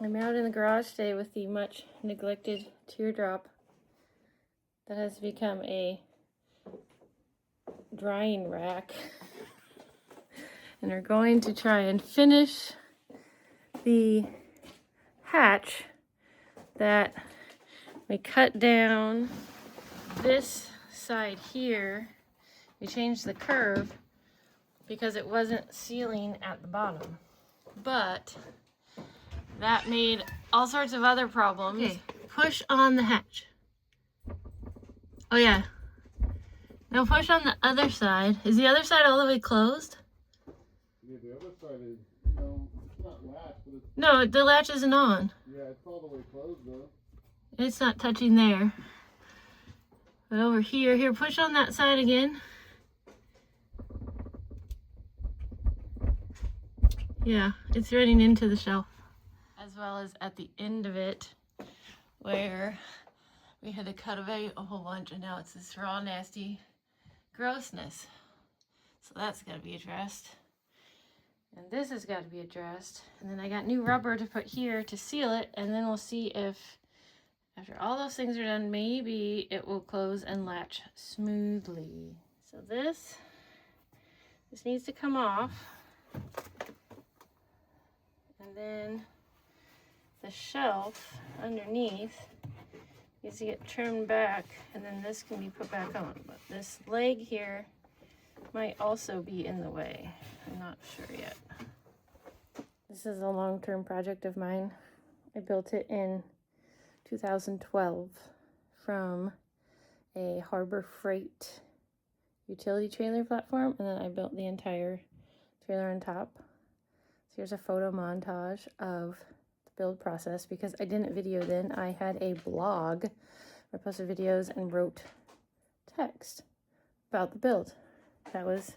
I'm out in the garage today with the much neglected Teardrop that has become a drying rack. And we're going to try and finish the hatch that we cut down this side here. We changed the curve because it wasn't sealing at the bottom. But that made all sorts of other problems. Okay, push on the hatch. Oh yeah. Now push on the other side. Is the other side all the way closed? Yeah, the other side is, no, it's not latched, but it's... No, the latch isn't on. Yeah, it's all the way closed though. It's not touching there. But over here, push on that side again. Yeah, it's running into the shelf. As well as at the end of it, where we had to cut away a whole bunch, and now it's this raw, nasty grossness. So that's got to be addressed. And this has got to be addressed. And then I got new rubber to put here to seal it, and then we'll see if, after all those things are done, maybe it will close and latch smoothly. So this needs to come off. And then the shelf underneath needs to get trimmed back, and then this can be put back on. But this leg here might also be in the way. I'm not sure yet. This is a long-term project of mine. I built it in 2012 from a Harbor Freight utility trailer platform, and then I built the entire trailer on top. So here's a photo montage of the build process. Because I didn't video then, I had a blog where I posted videos and wrote text about the build. That was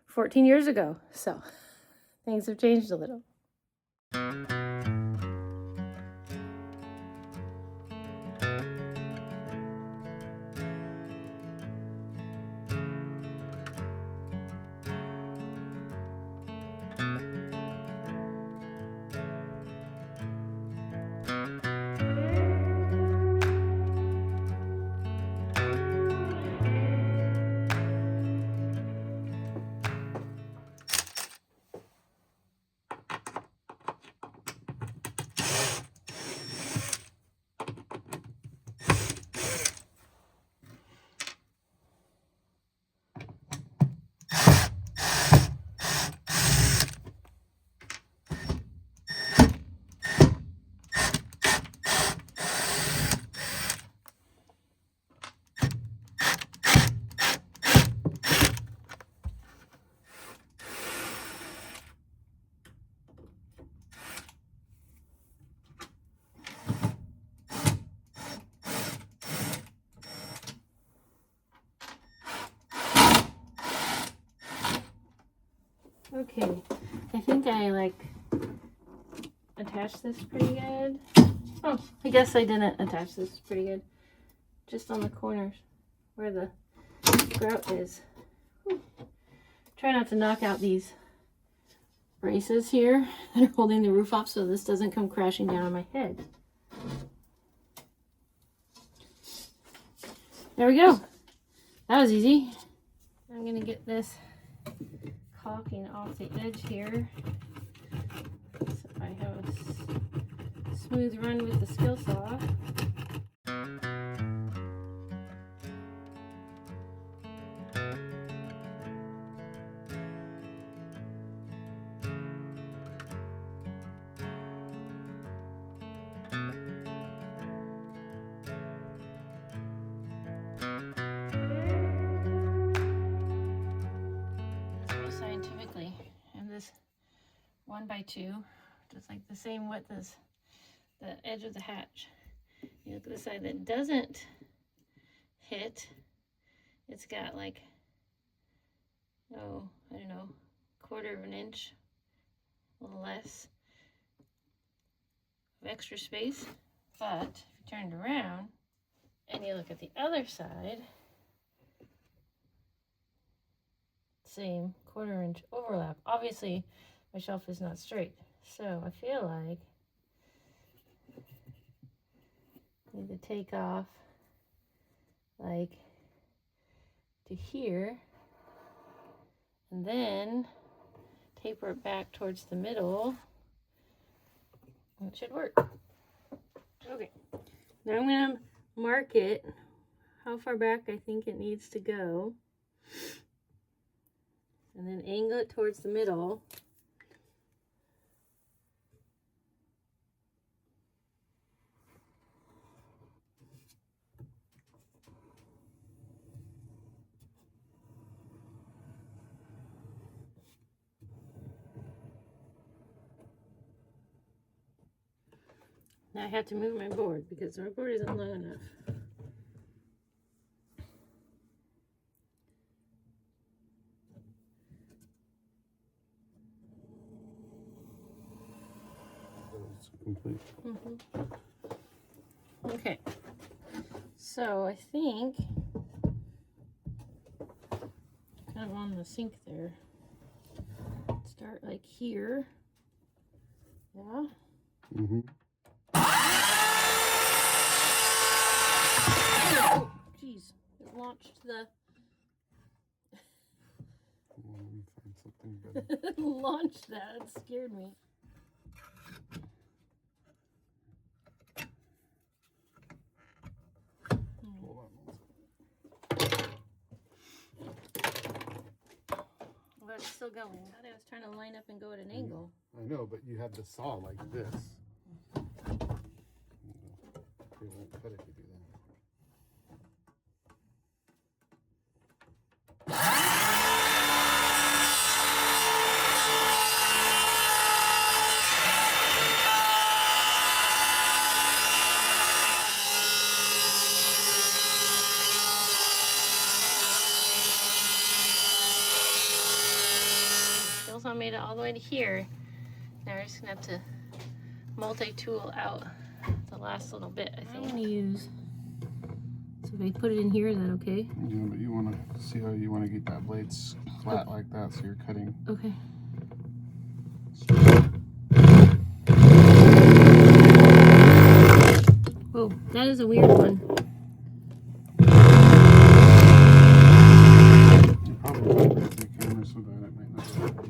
14 years ago, so things have changed a little. Okay, I think I attached this pretty good. Oh, I guess I didn't attach this pretty good. Just on the corners where the grout is. Whew. Try not to knock out these braces here that are holding the roof off so this doesn't come crashing down on my head. There we go. That was easy. I'm gonna get this caulking off the edge here, so I have a smooth run with the skill saw. Scientifically, and this 1x2, just like the same width as the edge of the hatch. You look at the side that doesn't hit, it's got like, oh, I don't know, 1/4 of an inch, a little less of extra space. But if you turn it around and you look at the other side, same 1/4 inch overlap. Obviously my shelf is not straight, so I feel like need to take off like to here, and then taper it back towards the middle. It should work. Okay, now I'm gonna mark it, how far back I think it needs to go, and then angle it towards the middle. Now I have to move my board because my board isn't long enough. It's complete. Okay, so I think kind of on the sink there. Start like here. Yeah. Oh, jeez, it launched the. Let me find something better. Launched that. It scared me. Hold on. Well, it's still going. I thought I was trying to line up and go at an angle. I know, but you have the saw like this. It won't cut if you do that. Still made it all the way to here. Now we're just gonna have to multi-tool out the last little bit, I think. I'm gonna use, so if I put it in here, is that okay? Yeah, but you want to see how you want to get that blade flat like that, so you're cutting. Okay. Whoa, that is a weird one. You probably want to the camera so that it might not work.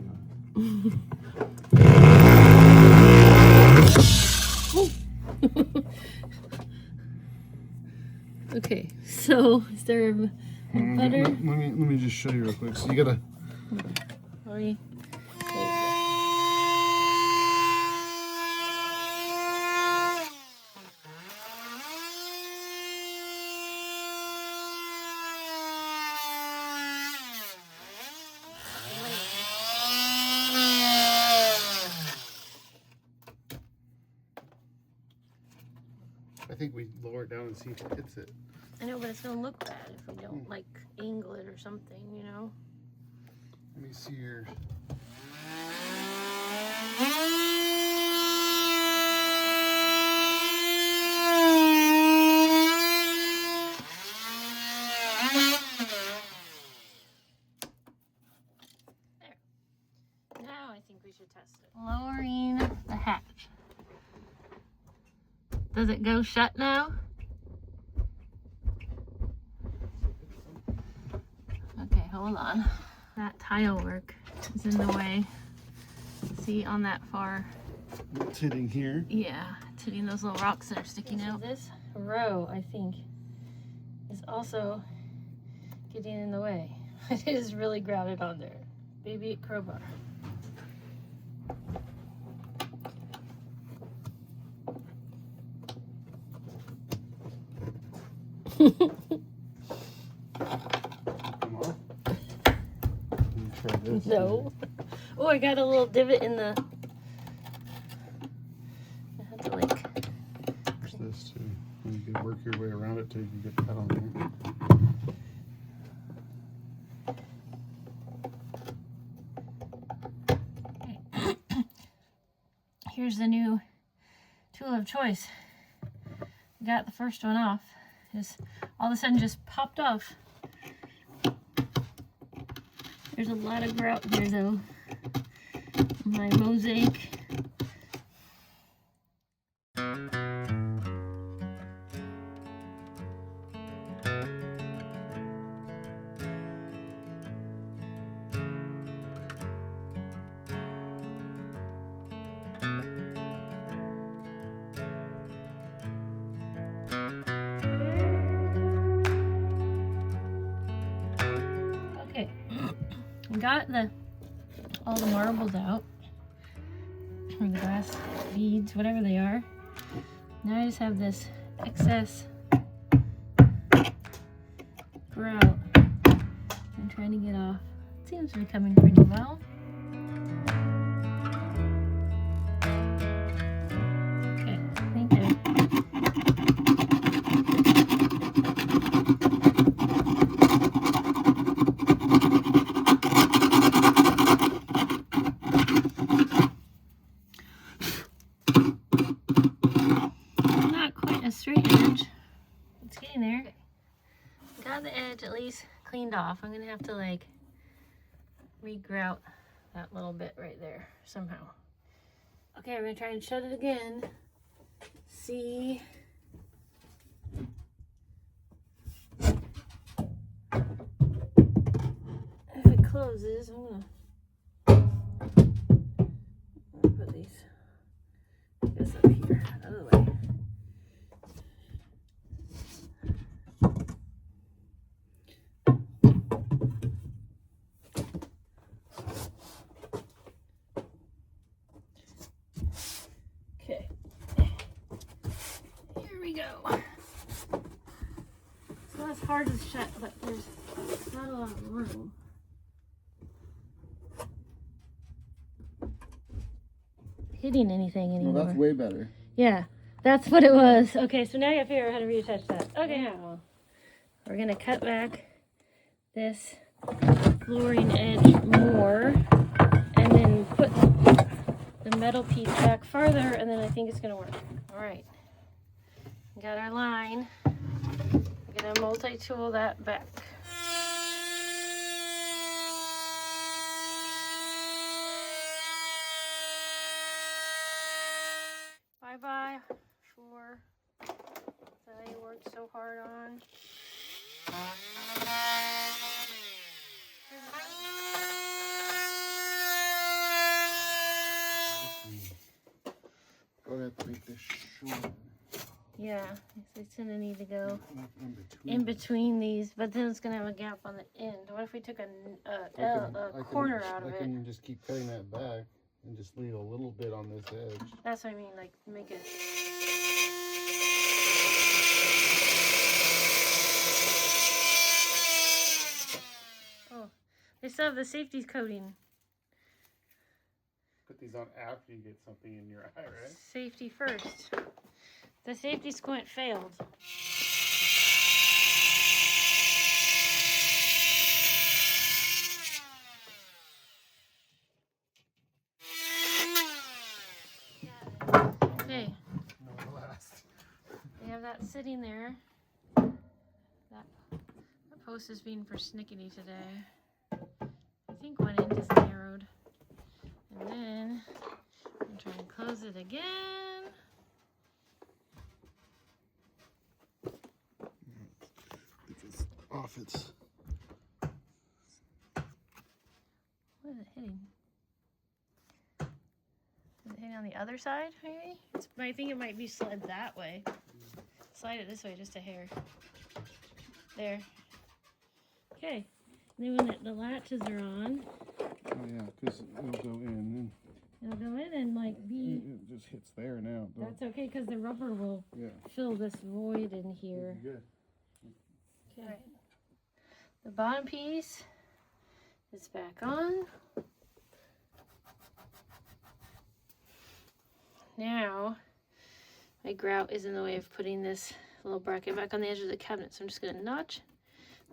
Okay, so is there butter? Let me just show you real quick. So you gotta. Sorry. I think we lower it down and see if it hits it. I know, but it's gonna look bad if we don't like angle it or something, you know. Let me see your. There. Now I think we should test it. Lowering the hatch. Does it go shut now? Okay, hold on. That tile work is in the way. See on that far. It's hitting here. Yeah, it's hitting those little rocks that are sticking out. This row, I think, is also getting in the way. It is really grouted on there. Baby crowbar. Come on. Try this. No. Oh, I got a little divot in the. I have to like. Push this too. And you can work your way around it till you can get that on there. Here's the new tool of choice. Got the first one off. Just all of a sudden just popped off. There's a lot of grout here though. My mosaic. got all the marbles out, or the glass beads, whatever they are. Now I just have this excess grout I'm trying to get off. It seems to be coming pretty well. Okay, I think not quite a straight edge. It's getting there. Got the edge at least cleaned off. I'm gonna have to like re-grout that little bit right there somehow. Okay, I'm gonna try and shut it again. See if it closes. I'm gonna put this up here, out of the way. Okay, here we go. So that's hard to shut, but there's not a lot of room. Hitting anything anymore. Well, that's way better. Yeah, that's what it was. Okay, so now I gotta figure out how to reattach that. Okay, now we're gonna cut back this flooring edge more and then put the metal piece back farther, and then I think it's gonna work. All right, we got our line. We're gonna multi-tool that back. Bye-bye for that I worked so hard on. Go ahead and make this short. Yeah, it's gonna need to go in between these, but then it's gonna have a gap on the end. What if we took a corner out of it? I can just keep cutting that back and just leave a little bit on this edge. That's what I mean, like make it. Oh, they still have the safety coating. Put these on after you get something in your eye, right? Safety first. The safety squint failed. Okay. No last. We have that sitting there. That post is being persnickety today. I think one end is narrowed. And then I'm try and close it again. If it's off, it's. What is it hitting? Is it hitting on the other side, maybe? I think it might be slid that way. Slide it this way, just a hair. There. Okay. And then when the latches are on, Oh yeah, because it'll go in. it'll go in and like be. It just hits there now. That's okay, because the rubber will fill this void in here. Good. Okay. The bottom piece is back on. Now, my grout is in the way of putting this little bracket back on the edge of the cabinet, so I'm just going to notch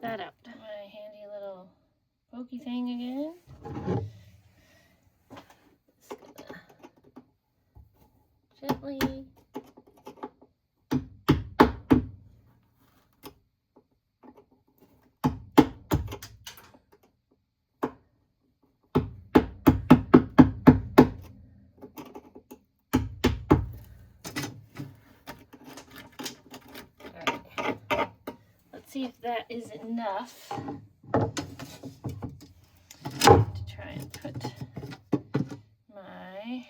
that out. My handy little pokey thing again. Just gonna gently. See if that is enough to try and put my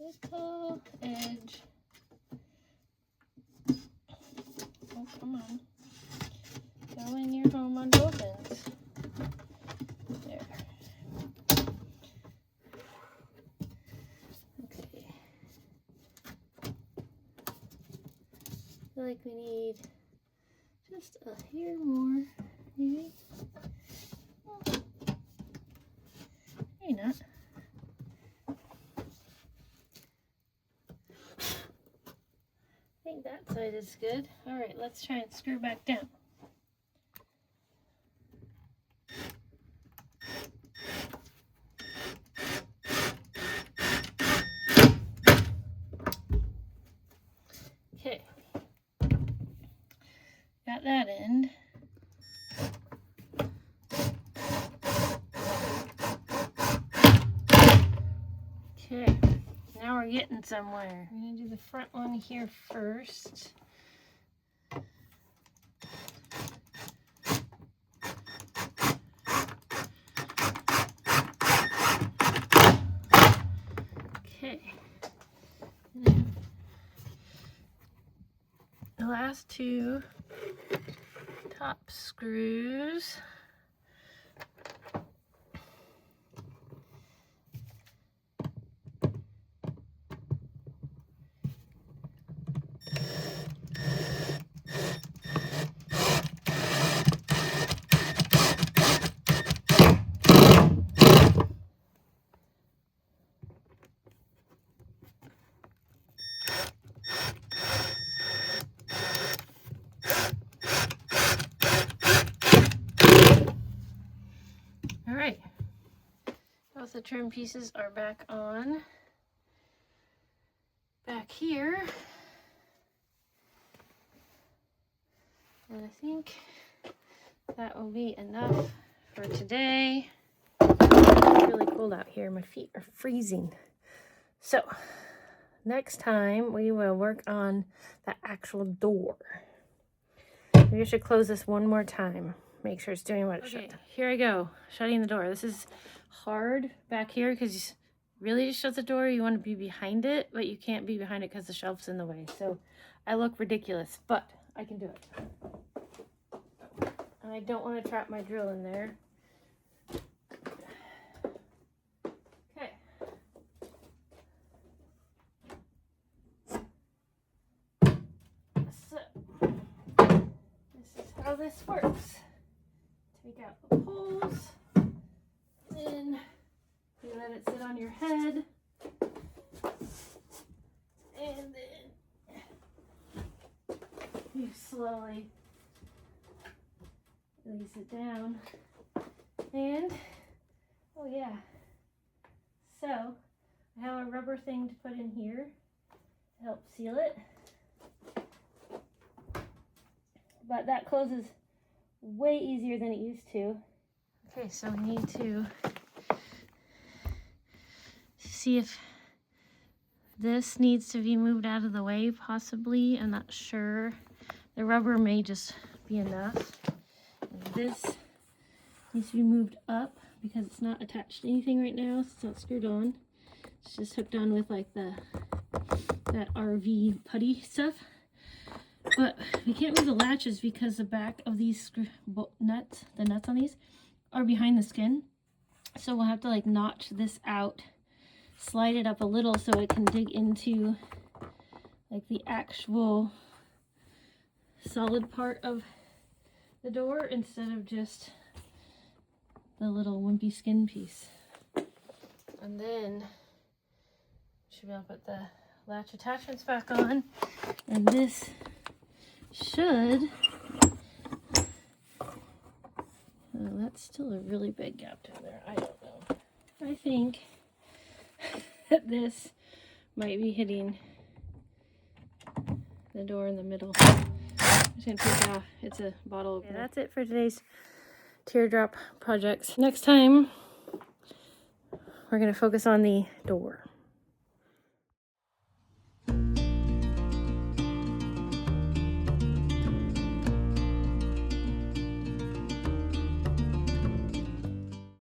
little edge. Oh, come on. Go. Showing your home on both ends. There. Okay. I feel like we need just a hair more, maybe. Oh. Maybe not. I think that side is good. All right, let's try and screw back down. Okay, got that end. Okay, now we're getting somewhere. I'm gonna do the front one here first. Okay, and then the last two top screws. All right, both the trim pieces are back on. Back here. And I think that will be enough for today. It's really cold out here. My feet are freezing. So, next time we will work on the actual door. Maybe I should close this one more time. Make sure it's doing what it should. Here I go, shutting the door. This is hard back here because you really to shut the door, you want to be behind it, but you can't be behind it because the shelf's in the way. So I look ridiculous, but I can do it. And I don't want to trap my drill in there. Okay. So this is how this works. Take out the poles, then you let it sit on your head, and then you slowly release it down. And oh yeah, so I have a rubber thing to put in here to help seal it, but that closes way easier than it used to. Okay, so we need to see if this needs to be moved out of the way, possibly. I'm not sure. The rubber may just be enough. And this needs to be moved up because it's not attached to anything right now. It's not screwed on. It's just hooked on with like that RV putty stuff. But we can't move the latches because the back of these nuts, the nuts on these, are behind the skin. So we'll have to like notch this out, slide it up a little so it can dig into like the actual solid part of the door instead of just the little wimpy skin piece. And then should be able to put the latch attachments back on, and this should, that's still a really big gap down there. I don't know. I think that this might be hitting the door in the middle. I'm just gonna take it off. It's a bottle opener. Okay, that's it for today's teardrop projects. Next time we're gonna focus on the door.